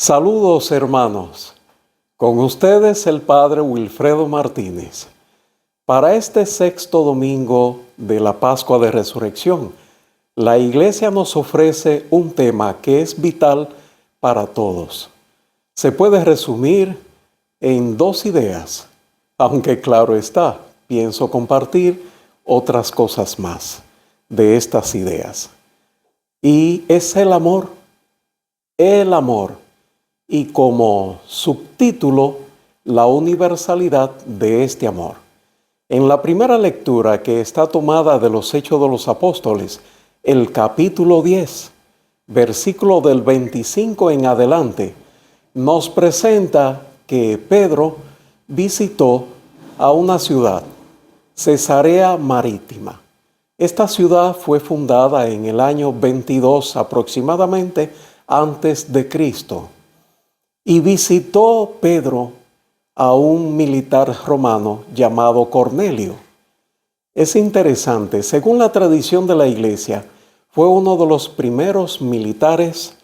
Saludos, hermanos. Con ustedes el Padre Wilfredo Martínez. Para este sexto domingo de la Pascua de Resurrección, la Iglesia nos ofrece un tema que es vital para todos. Se puede resumir en dos ideas, aunque claro está, pienso compartir otras cosas más de estas ideas. Y es el amor. El amor. Y como subtítulo, la universalidad de este amor. En la primera lectura, que está tomada de los Hechos de los Apóstoles, el capítulo 10, versículo del 25 en adelante, nos presenta que Pedro visitó a una ciudad, Cesarea Marítima. Esta ciudad fue fundada en el año 22 aproximadamente antes de Cristo. Y visitó Pedro a un militar romano llamado Cornelio. Es interesante, según la tradición de la Iglesia, fue uno de los primeros militares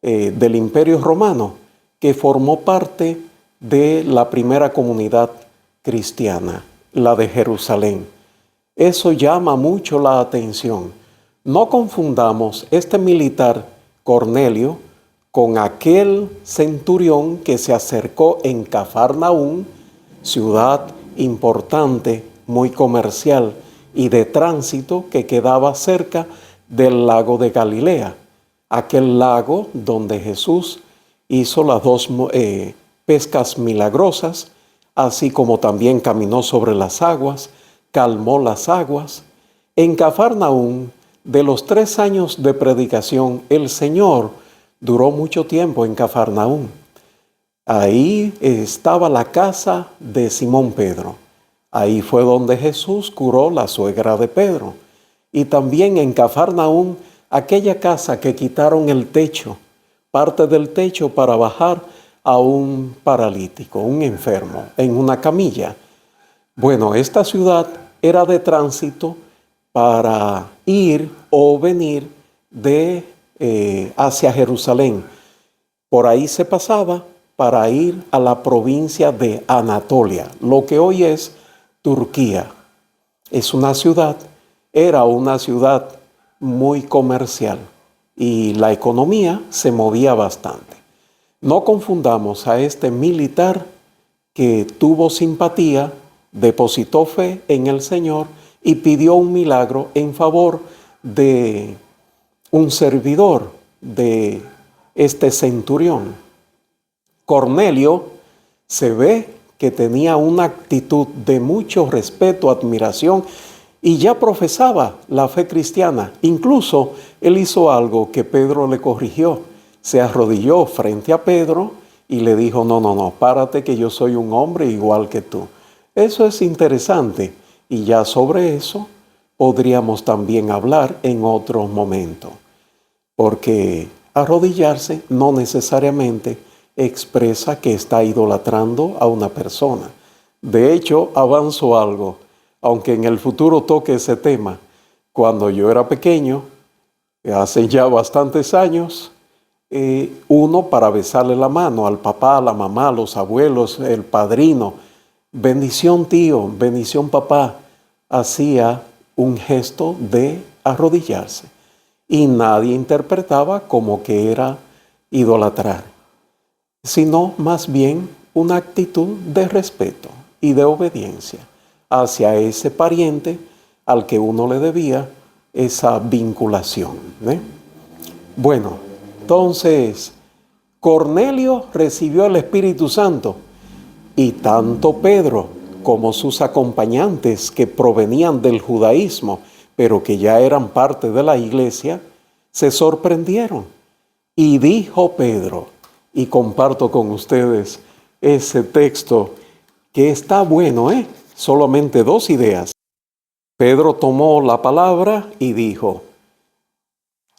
del Imperio Romano que formó parte de la primera comunidad cristiana, la de Jerusalén. Eso llama mucho la atención. No confundamos este militar Cornelio con aquel centurión que se acercó en Cafarnaún, ciudad importante, muy comercial y de tránsito que quedaba cerca del lago de Galilea, aquel lago donde Jesús hizo las dos pescas milagrosas, así como también caminó sobre las aguas, calmó las aguas. En Cafarnaún, de los 3 años de predicación, el Señor duró mucho tiempo en Cafarnaún. Ahí estaba la casa de Simón Pedro. Ahí fue donde Jesús curó la suegra de Pedro. Y también en Cafarnaún, aquella casa que quitaron el techo, parte del techo para bajar a un paralítico, un enfermo, en una camilla. Bueno, esta ciudad era de tránsito para ir o venir hacia Jerusalén. Por ahí se pasaba para ir a la provincia de Anatolia, lo que hoy es Turquía. Era una ciudad muy comercial y la economía se movía bastante. No confundamos a este militar que tuvo simpatía, depositó fe en el Señor y pidió un milagro en favor de un servidor de este centurión. Cornelio se ve que tenía una actitud de mucho respeto, admiración, y ya profesaba la fe cristiana. Incluso él hizo algo que Pedro le corrigió. Se arrodilló frente a Pedro y le dijo, no, párate que yo soy un hombre igual que tú. Eso es interesante y ya sobre eso podríamos también hablar en otro momento. Porque arrodillarse no necesariamente expresa que está idolatrando a una persona. De hecho, avanzo algo, aunque en el futuro toque ese tema. Cuando yo era pequeño, hace ya bastantes años, uno para besarle la mano al papá, a la mamá, a los abuelos, el padrino, bendición tío, bendición papá, hacía un gesto de arrodillarse. Y nadie interpretaba como que era idolatrar, sino más bien una actitud de respeto y de obediencia hacia ese pariente al que uno le debía esa vinculación. Bueno, entonces Cornelio recibió el Espíritu Santo y tanto Pedro como sus acompañantes que provenían del judaísmo, pero que ya eran parte de la iglesia, se sorprendieron. Y dijo Pedro, y comparto con ustedes ese texto que está bueno, solamente 2 ideas. Pedro tomó la palabra y dijo,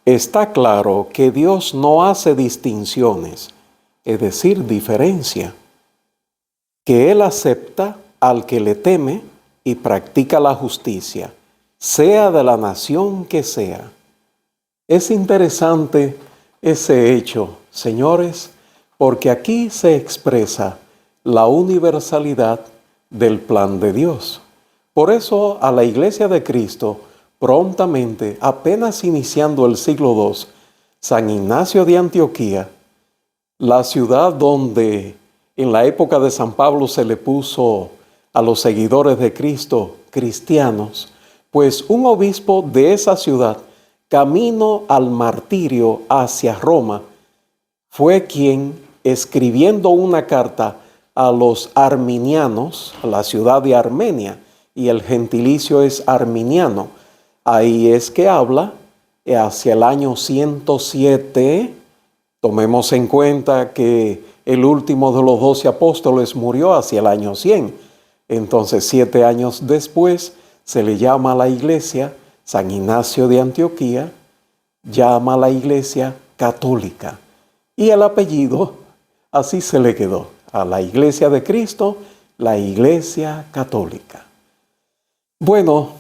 está claro que Dios no hace distinciones, es decir, diferencia, que Él acepta al que le teme y practica la justicia, sea de la nación que sea. Es interesante ese hecho, señores, porque aquí se expresa la universalidad del plan de Dios. Por eso a la Iglesia de Cristo, prontamente, apenas iniciando el siglo II, San Ignacio de Antioquía, la ciudad donde en la época de San Pablo se le puso a los seguidores de Cristo cristianos, pues un obispo de esa ciudad, camino al martirio hacia Roma, fue quien, escribiendo una carta a los arminianos, a la ciudad de Armenia, y el gentilicio es arminiano, ahí es que habla hacia el año 107. Tomemos en cuenta que el último de los 12 apóstoles murió hacia el año 100. Entonces, 7 años después, se le llama a la iglesia, San Ignacio de Antioquía, llama a la iglesia católica. Y el apellido, así se le quedó, a la Iglesia de Cristo, la Iglesia Católica. Bueno,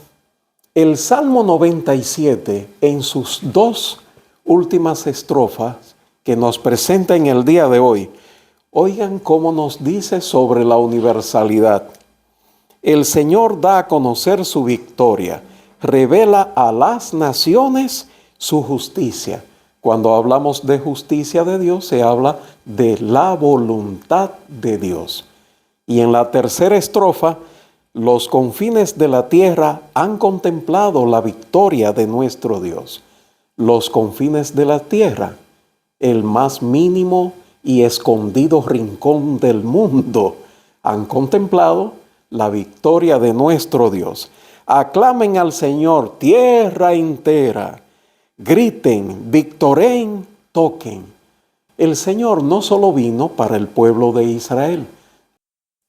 el Salmo 97, en sus 2 últimas estrofas que nos presenta en el día de hoy, oigan cómo nos dice sobre la universalidad. El Señor da a conocer su victoria, revela a las naciones su justicia. Cuando hablamos de justicia de Dios, se habla de la voluntad de Dios. Y en la tercera estrofa, los confines de la tierra han contemplado la victoria de nuestro Dios. Los confines de la tierra, el más mínimo y escondido rincón del mundo, han contemplado la victoria de nuestro Dios. Aclamen al Señor, tierra entera. Griten, victoren, toquen. El Señor no solo vino para el pueblo de Israel.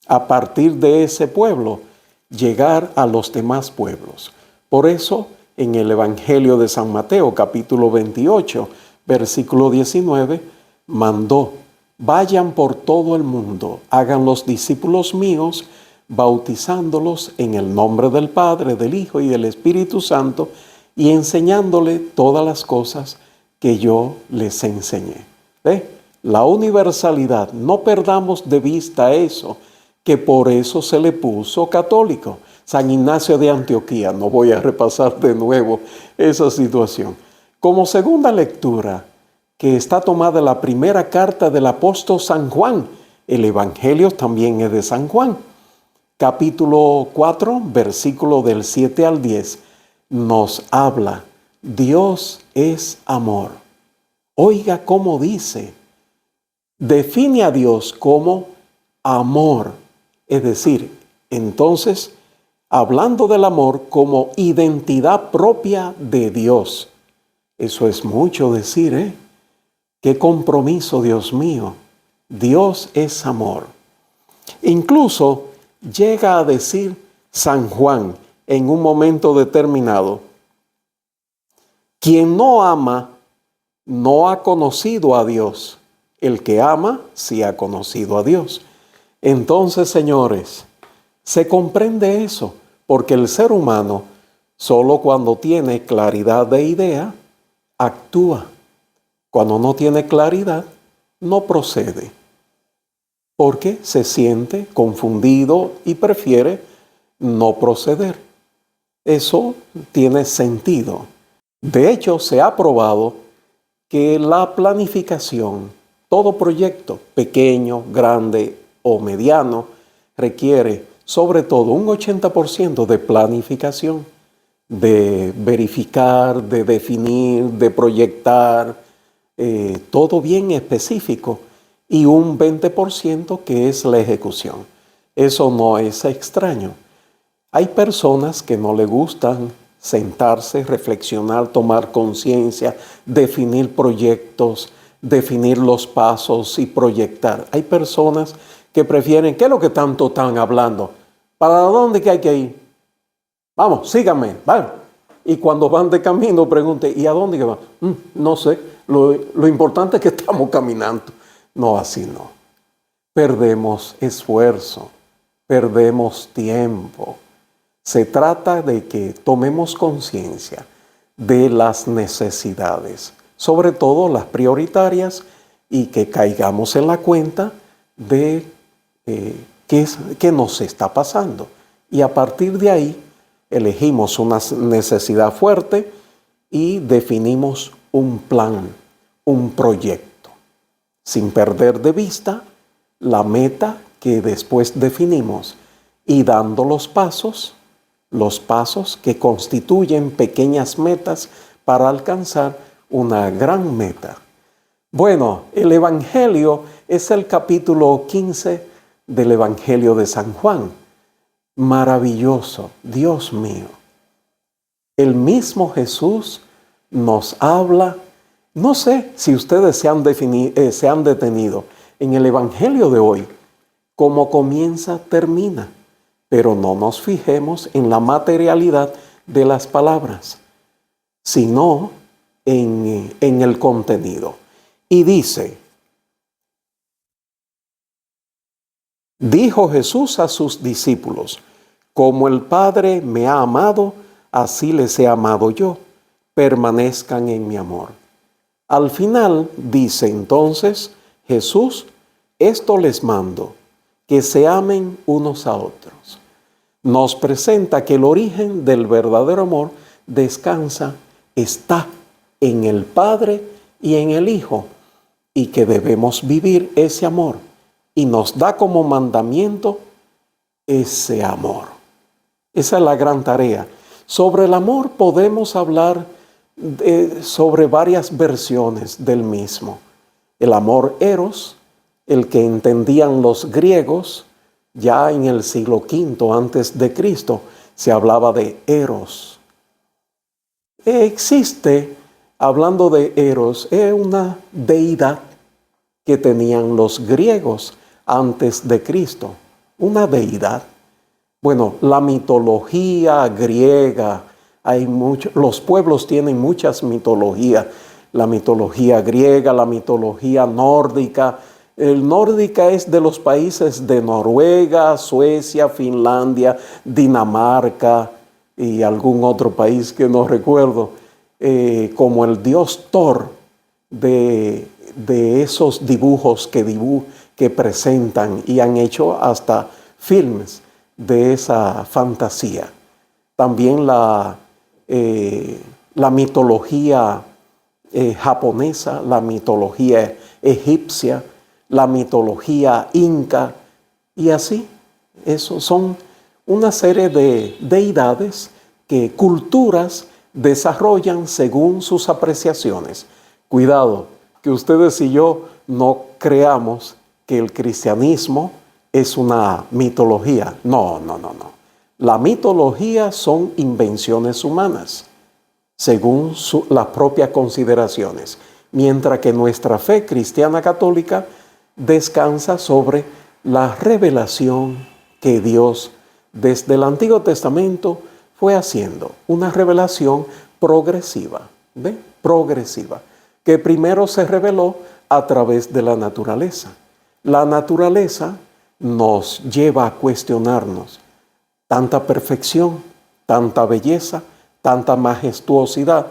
A partir de ese pueblo, llegar a los demás pueblos. Por eso, en el Evangelio de San Mateo, capítulo 28, versículo 19, mandó: vayan por todo el mundo, hagan los discípulos míos, bautizándolos en el nombre del Padre, del Hijo y del Espíritu Santo, y enseñándole todas las cosas que yo les enseñé. ¿Ve? La universalidad, no perdamos de vista eso, que por eso se le puso católico. San Ignacio de Antioquía, no voy a repasar de nuevo esa situación. Como segunda lectura, que está tomada la primera carta del apóstol San Juan, el Evangelio también es de San Juan. Capítulo 4, versículo del 7 al 10, nos habla, Dios es amor. Oiga cómo dice, define a Dios como amor. Es decir, entonces, hablando del amor como identidad propia de Dios. Eso es mucho decir, ¿eh? Qué compromiso, Dios mío. Dios es amor. Incluso llega a decir San Juan en un momento determinado, quien no ama no ha conocido a Dios. El que ama sí ha conocido a Dios. Entonces, señores, se comprende eso, porque el ser humano, solo cuando tiene claridad de idea, actúa. Cuando no tiene claridad, no procede, porque se siente confundido y prefiere no proceder. Eso tiene sentido. De hecho, se ha probado que la planificación, todo proyecto, pequeño, grande o mediano, requiere sobre todo un 80% de planificación, de verificar, de definir, de proyectar, todo bien específico, y un 20% que es la ejecución. Eso no es extraño. Hay personas que no les gustan sentarse, reflexionar, tomar conciencia, definir proyectos, definir los pasos y proyectar. Hay personas que prefieren, ¿qué es lo que tanto están hablando? ¿Para dónde que hay que ir? Vamos, síganme, vale. Y cuando van de camino pregunten, ¿y a dónde que van? No sé, lo importante es que estamos caminando. No, así no. Perdemos esfuerzo, perdemos tiempo. Se trata de que tomemos conciencia de las necesidades, sobre todo las prioritarias, y que caigamos en la cuenta de qué nos está pasando. Y a partir de ahí elegimos una necesidad fuerte y definimos un plan, un proyecto, sin perder de vista la meta que después definimos y dando los pasos que constituyen pequeñas metas para alcanzar una gran meta. Bueno, el Evangelio es el capítulo 15 del Evangelio de San Juan. Maravilloso, Dios mío. El mismo Jesús nos habla. No sé si ustedes se han detenido en el Evangelio de hoy, cómo comienza, termina, pero no nos fijemos en la materialidad de las palabras, sino en el contenido. Y dice, dijo Jesús a sus discípulos, como el Padre me ha amado, así les he amado yo, permanezcan en mi amor. Al final dice entonces Jesús, esto les mando, que se amen unos a otros. Nos presenta que el origen del verdadero amor está en el Padre y en el Hijo, y que debemos vivir ese amor, y nos da como mandamiento ese amor. Esa es la gran tarea. Sobre el amor podemos hablar sobre varias versiones del mismo. El amor eros, el que entendían los griegos, ya en el siglo V antes de Cristo, se hablaba de eros. Existe, hablando de eros, una deidad que tenían los griegos antes de Cristo, una deidad. Bueno, la mitología griega, los pueblos tienen muchas mitologías, la mitología griega, la mitología nórdica. El nórdica es de los países de Noruega, Suecia, Finlandia, Dinamarca y algún otro país que no recuerdo, como el dios Thor de esos dibujos que presentan y han hecho hasta filmes de esa fantasía. También la mitología japonesa, la mitología egipcia, la mitología inca, y así. Eso son una serie de deidades que culturas desarrollan según sus apreciaciones. Cuidado, que ustedes y yo no creamos que el cristianismo es una mitología. No. La mitología son invenciones humanas, según las propias consideraciones, mientras que nuestra fe cristiana católica descansa sobre la revelación que Dios desde el Antiguo Testamento fue haciendo, una revelación progresiva, ¿ve? Progresiva, que primero se reveló a través de la naturaleza. La naturaleza nos lleva a cuestionarnos tanta perfección, tanta belleza, tanta majestuosidad.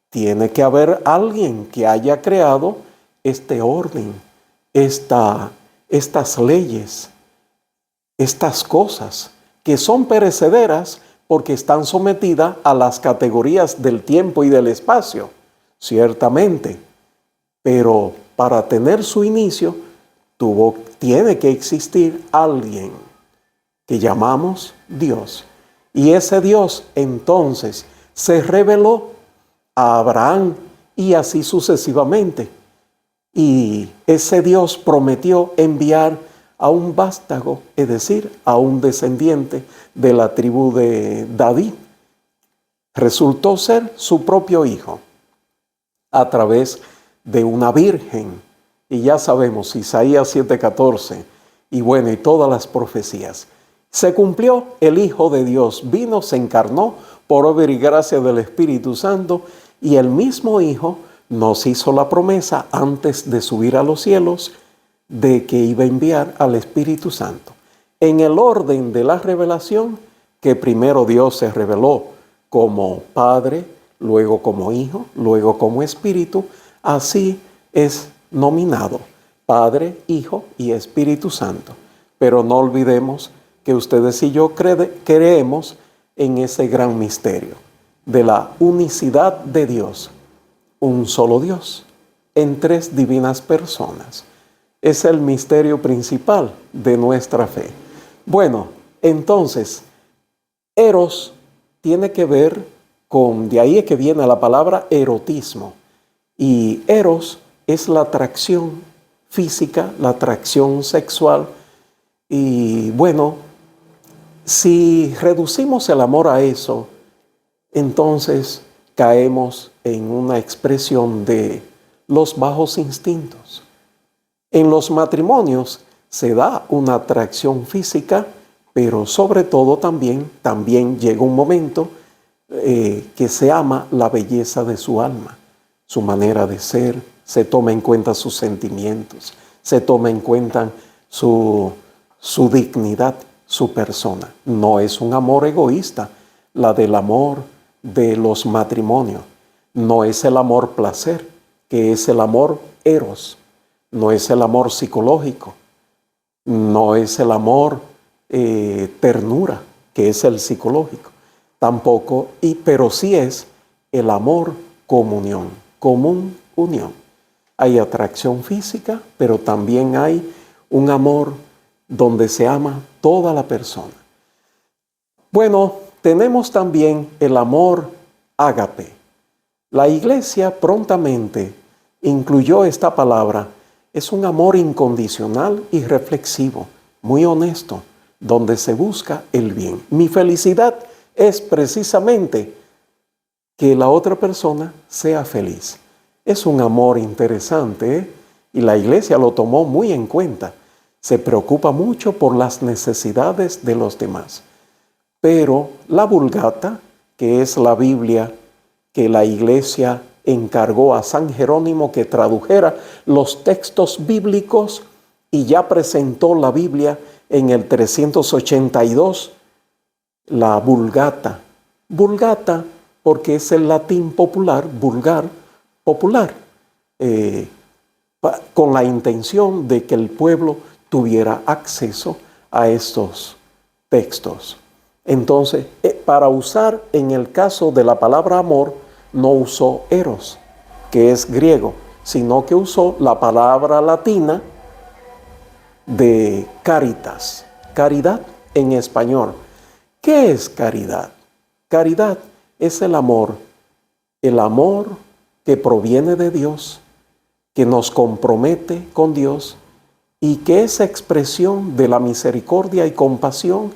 Tiene que haber alguien que haya creado este orden, estas leyes, estas cosas que son perecederas porque están sometidas a las categorías del tiempo y del espacio, ciertamente. Pero para tener su inicio, tiene que existir alguien que llamamos Dios. Y ese Dios entonces se reveló a Abraham y así sucesivamente. Y ese Dios prometió enviar a un vástago, es decir, a un descendiente de la tribu de David. Resultó ser su propio hijo a través de una virgen. Y ya sabemos, Isaías 7:14, y bueno, y todas las profecías. Se cumplió, el Hijo de Dios vino, se encarnó por obra y gracia del Espíritu Santo, y el mismo Hijo nos hizo la promesa antes de subir a los cielos de que iba a enviar al Espíritu Santo. En el orden de la revelación, que primero Dios se reveló como Padre, luego como Hijo, luego como Espíritu, así es nominado Padre, Hijo y Espíritu Santo. Pero no olvidemos que ustedes y yo creemos en ese gran misterio de la unicidad de Dios, un solo Dios, en tres divinas personas. Es el misterio principal de nuestra fe. Bueno, entonces, eros tiene que ver con, de ahí es que viene la palabra erotismo. Y eros es la atracción física, la atracción sexual. Y bueno, si reducimos el amor a eso, entonces caemos en una expresión de los bajos instintos. En los matrimonios se da una atracción física, pero sobre todo también llega un momento que se ama la belleza de su alma, su manera de ser, se toma en cuenta sus sentimientos, se toma en cuenta su dignidad, su persona. No es un amor egoísta, la del amor de los matrimonios. No es el amor placer, que es el amor eros. No es el amor psicológico. No es el amor ternura, que es el psicológico. Tampoco, pero sí es el amor comunión, común unión. Hay atracción física, pero también hay un amor donde se ama toda la persona. Bueno, tenemos también el amor ágape. La Iglesia prontamente incluyó esta palabra. Es un amor incondicional y reflexivo, muy honesto, donde se busca el bien. Mi felicidad es precisamente que la otra persona sea feliz. Es un amor interesante, ¿eh? Y la Iglesia lo tomó muy en cuenta. Se preocupa mucho por las necesidades de los demás. Pero la Vulgata, que es la Biblia que la Iglesia encargó a San Jerónimo que tradujera los textos bíblicos, y ya presentó la Biblia en el 382, la Vulgata. Vulgata porque es el latín popular, vulgar, popular, con la intención de que el pueblo tuviera acceso a estos textos. Entonces, para usar en el caso de la palabra amor, no usó eros, que es griego, sino que usó la palabra latina de caritas, caridad en español. ¿Qué es caridad? Caridad es el amor que proviene de Dios, que nos compromete con Dios y que es expresión de la misericordia y compasión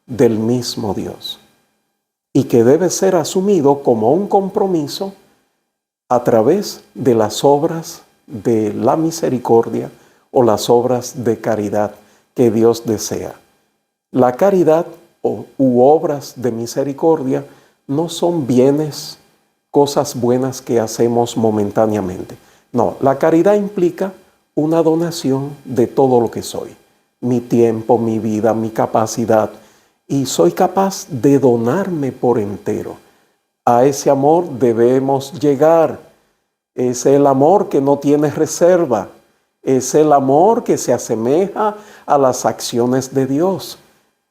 del mismo Dios, y que debe ser asumido como un compromiso a través de las obras de la misericordia o las obras de caridad que Dios desea. La caridad u obras de misericordia no son bienes, cosas buenas que hacemos momentáneamente. No, la caridad implica una donación de todo lo que soy, mi tiempo, mi vida, mi capacidad, y soy capaz de donarme por entero. A ese amor debemos llegar. Es el amor que no tiene reserva. Es el amor que se asemeja a las acciones de Dios.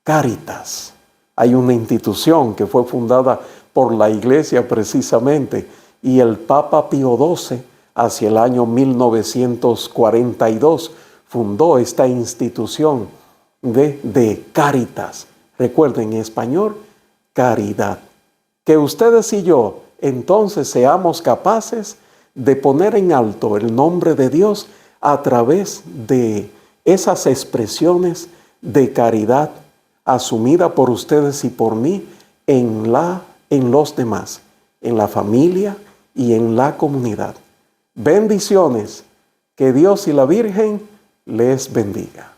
Cáritas. Hay una institución que fue fundada por la Iglesia precisamente, y el Papa Pío XII, hacia el año 1942, fundó esta institución de Cáritas. Recuerden, en español, caridad. Que ustedes y yo entonces seamos capaces de poner en alto el nombre de Dios a través de esas expresiones de caridad asumida por ustedes y por mí en los demás, en la familia y en la comunidad. Bendiciones. Que Dios y la Virgen les bendiga.